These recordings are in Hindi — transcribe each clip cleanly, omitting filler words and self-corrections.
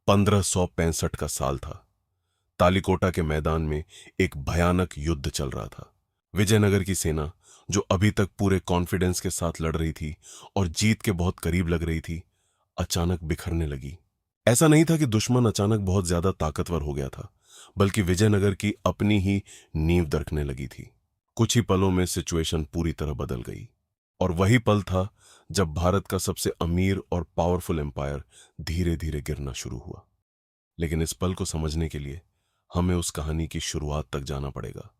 1565 का साल था। तालिकोटा के मैदान में एक भयानक युद्ध चल रहा था। विजयनगर की सेना, जो अभी तक पूरे कॉन्फिडेंस के साथ लड़ रही थी और जीत के बहुत करीब लग रही थी, अचानक बिखरने लगी। ऐसा नहीं था कि दुश्मन अचानक बहुत ज्यादा ताकतवर हो गया था, बल्कि विजयनगर की अपनी ही नींव दरकने लगी थी। कुछ ही पलों में सिचुएशन पूरी तरह बदल गई। और वही पल था जब भारत का सबसे अमीर और पावरफुल एम्पायर धीरे धीरे गिरना शुरू हुआ। लेकिन इस पल को समझने के लिए हमें उस कहानी की शुरुआत तक जाना पड़ेगा,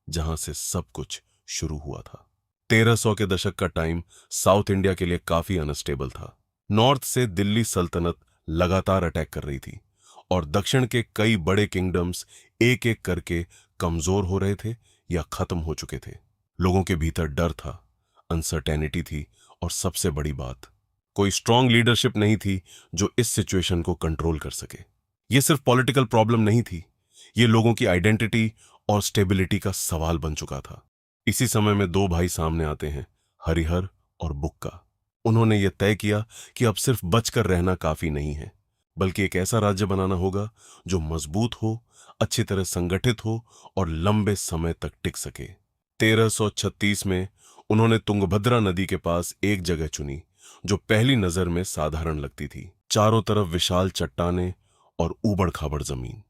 जहां से सब कुछ शुरू हुआ था। 1300 के दशक का टाइम साउथ इंडिया के लिए काफी अनस्टेबल था। नॉर्थ से दिल्ली सल्तनत लगातार अटैक कर रही थी और दक्षिण के कई बड़े किंगडम्स एक एक करके कमजोर हो रहे थे या खत्म हो चुके थे। लोगों के भीतर डर था, अनसर्टेनिटी थी और सबसे बड़ी बात, कोई स्ट्रांग लीडरशिप नहीं थी जो इस सिचुएशन को कंट्रोल कर सके। यह सिर्फ पॉलिटिकल प्रॉब्लम नहीं थी, यह लोगों की आइडेंटिटी और स्टेबिलिटी का सवाल बन चुका था। इसी समय में दो भाई सामने आते हैं, हरिहर और बुक्का। उन्होंने यह तय किया कि अब सिर्फ बचकर रहना काफी नहीं है, बल्कि एक ऐसा राज्य बनाना होगा जो मजबूत हो, अच्छी तरह संगठित हो और लंबे समय तक टिक सके। 1336 में उन्होंने तुंगभद्रा नदी के पास एक जगह चुनी जो पहली नजर में साधारण लगती थी। चारों तरफ विशाल चट्टानें और ऊबड़ खाबड़ जमीन।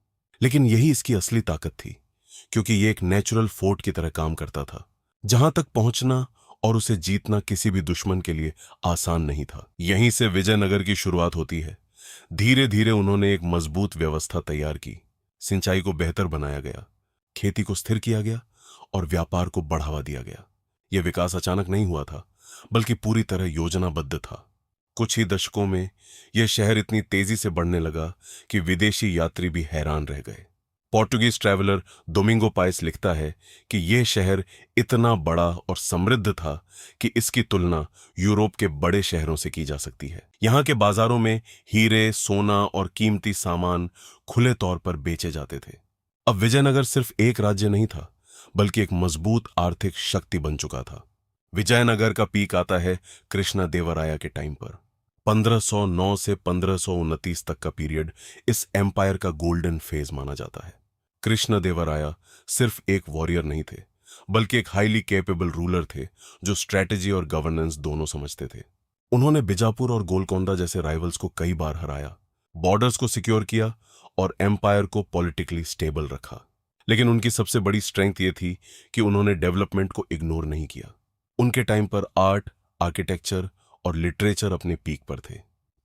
लेकिन यही इसकी असली ताकत थी, क्योंकि यह एक नेचुरल फोर्ट की तरह काम करता था। जहां तक पहुंचना और उसे जीतना किसी भी दुश्मन के लिए आसान नहीं था। यहीं से विजयनगर की शुरुआत होती है। धीरे धीरे उन्होंने एक मजबूत व्यवस्था तैयार की। सिंचाई को बेहतर बनाया गया, खेती को स्थिर किया गया और व्यापार को बढ़ावा दिया गया। यह विकास अचानक नहीं हुआ था, बल्कि पूरी तरह योजनाबद्ध था। कुछ ही दशकों में यह शहर इतनी तेजी से बढ़ने लगा कि विदेशी यात्री भी हैरान रह गए। पोर्टुगीज ट्रैवलर डोमिंगो पाइस लिखता है कि यह शहर इतना बड़ा और समृद्ध था कि इसकी तुलना यूरोप के बड़े शहरों से की जा सकती है। यहां के बाजारों में हीरे, सोना और कीमती सामान खुले तौर पर बेचे जाते थे। अब विजयनगर सिर्फ एक राज्य नहीं था, बल्कि एक मजबूत आर्थिक शक्ति बन चुका था। विजयनगर का पीक आता है कृष्णदेवराया के टाइम पर। 1509 से 1529 तक का पीरियड इस एम्पायर का गोल्डन फेज माना जाता है। कृष्णदेवराया सिर्फ एक वॉरियर नहीं थे, बल्कि एक हाईली कैपेबल रूलर थे जो स्ट्रेटेजी और गवर्नेंस दोनों समझते थे। उन्होंने बीजापुर और गोलकोंडा जैसे राइवल्स को कई बार हराया, बॉर्डर्स को सिक्योर किया और एम्पायर को पॉलिटिकली स्टेबल रखा। लेकिन उनकी सबसे बड़ी स्ट्रेंथ यह थी कि उन्होंने डेवलपमेंट को इग्नोर नहीं किया। उनके टाइम पर आर्ट, आर्किटेक्चर और लिटरेचर अपने पीक पर थे।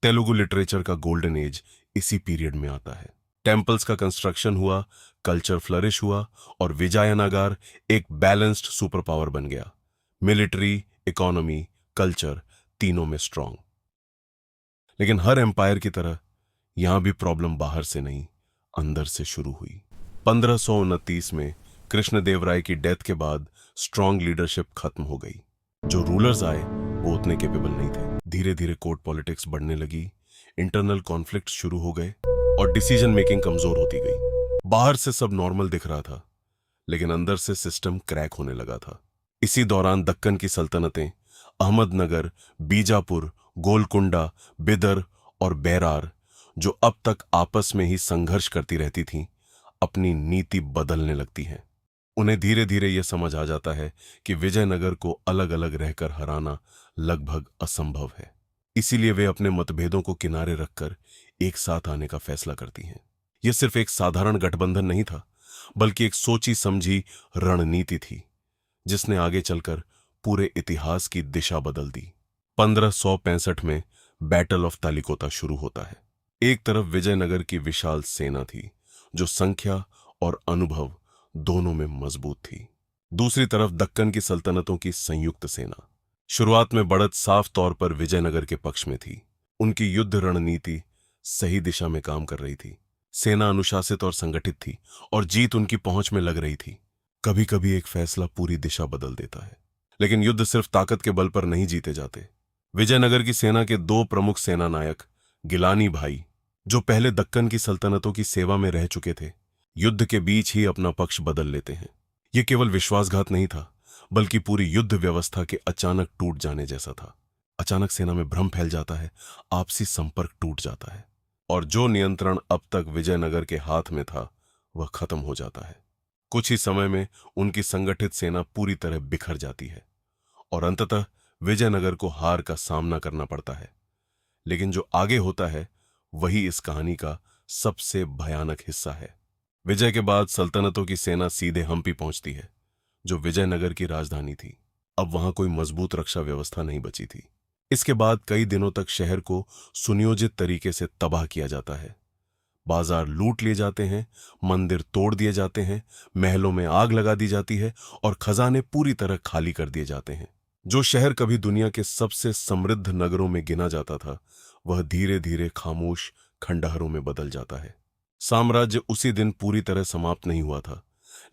तेलुगु लिटरेचर का गोल्डन एज इसी पीरियड में आता है। टेम्पल्स का कंस्ट्रक्शन हुआ, कल्चर फ्लरिश हुआ और विजयनगर एक बैलेंस्ड सुपर पावर बन गया। मिलिट्री, इकोनॉमी, कल्चर तीनों में स्ट्रांग। लेकिन हर एम्पायर की तरह यहां भी प्रॉब्लम बाहर से नहीं, अंदर से शुरू हुई। 1529 में कृष्णदेवराय की डेथ के बाद स्ट्रांग लीडरशिप खत्म हो गई। जो रूलर्स आए वो उतने केपेबल नहीं थे। धीरे धीरे कोर्ट पॉलिटिक्स बढ़ने लगी, इंटरनल कॉन्फ्लिक्ट शुरू हो गए और डिसीजन मेकिंग कमजोर होती गई। बाहर से सब नॉर्मल दिख रहा था, लेकिन अंदर से सिस्टम क्रैक होने लगा था। इसी दौरान दक्कन की सल्तनतें अहमदनगर, बीजापुर, गोलकुंडा, बिदर और बैरार, जो अब तक आपस में ही संघर्ष करती रहती थीं, अपनी नीति बदलने लगती हैं। उन्हें धीरे धीरे यह समझ आ जाता है कि विजयनगर को अलग अलग रहकर हराना लगभग असंभव है। इसीलिए वे अपने मतभेदों को किनारे रखकर एक साथ आने का फैसला करती हैं। यह सिर्फ एक साधारण गठबंधन नहीं था, बल्कि एक सोची समझी रणनीति थी, जिसने आगे चलकर पूरे इतिहास की दिशा बदल दी। 1565 में बैटल ऑफ तालिकोटा शुरू होता है। एक तरफ विजयनगर की विशाल सेना थी, जो संख्या और अनुभव दोनों में मजबूत थी। दूसरी तरफ दक्कन की सल्तनतों की संयुक्त सेना। शुरुआत में बढ़त साफ तौर पर विजयनगर के पक्ष में थी। उनकी युद्ध रणनीति सही दिशा में काम कर रही थी। सेना अनुशासित और संगठित थी और जीत उनकी पहुंच में लग रही थी। कभी कभी एक फैसला पूरी दिशा बदल देता है। लेकिन युद्ध सिर्फ ताकत के बल पर नहीं जीते जाते। विजयनगर की सेना के दो प्रमुख सेनानायक, गिलानी भाई, जो पहले दक्कन की सल्तनतों की सेवा में रह चुके थे, युद्ध के बीच ही अपना पक्ष बदल लेते हैं। यह केवल विश्वासघात नहीं था, बल्कि पूरी युद्ध व्यवस्था के अचानक टूट जाने जैसा था। अचानक सेना में भ्रम फैल जाता है, आपसी संपर्क टूट जाता है। और जो नियंत्रण अब तक विजयनगर के हाथ में था वह खत्म हो जाता है। कुछ ही समय में उनकी संगठित सेना पूरी तरह बिखर जाती है और अंततः विजयनगर को हार का सामना करना पड़ता है। लेकिन जो आगे होता है वही इस कहानी का सबसे भयानक हिस्सा है। विजय के बाद सल्तनतों की सेना सीधे हम्पी पहुंचती है, जो विजयनगर की राजधानी थी। अब वहां कोई मजबूत रक्षा व्यवस्था नहीं बची थी। इसके बाद कई दिनों तक शहर को सुनियोजित तरीके से तबाह किया जाता है। बाजार लूट लिए जाते हैं, मंदिर तोड़ दिए जाते हैं, महलों में आग लगा दी जाती है और खजाने पूरी तरह खाली कर दिए जाते हैं। जो शहर कभी दुनिया के सबसे समृद्ध नगरों में गिना जाता था, वह धीरे धीरे खामोश खंडहरों में बदल जाता है। साम्राज्य उसी दिन पूरी तरह समाप्त नहीं हुआ था,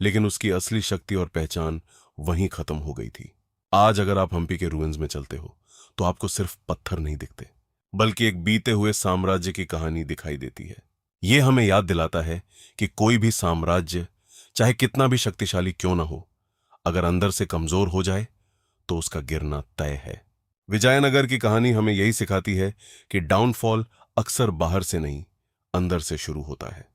लेकिन उसकी असली शक्ति और पहचान वहीं खत्म हो गई थी। आज अगर आप हम्पी के रूइंस में चलते हो तो आपको सिर्फ पत्थर नहीं दिखते, बल्कि एक बीते हुए साम्राज्य की कहानी दिखाई देती है। यह हमें याद दिलाता है कि कोई भी साम्राज्य, चाहे कितना भी शक्तिशाली क्यों ना हो, अगर अंदर से कमजोर हो जाए तो उसका गिरना तय है। विजयनगर की कहानी हमें यही सिखाती है कि डाउनफॉल अक्सर बाहर से नहीं, अंदर से शुरू होता है।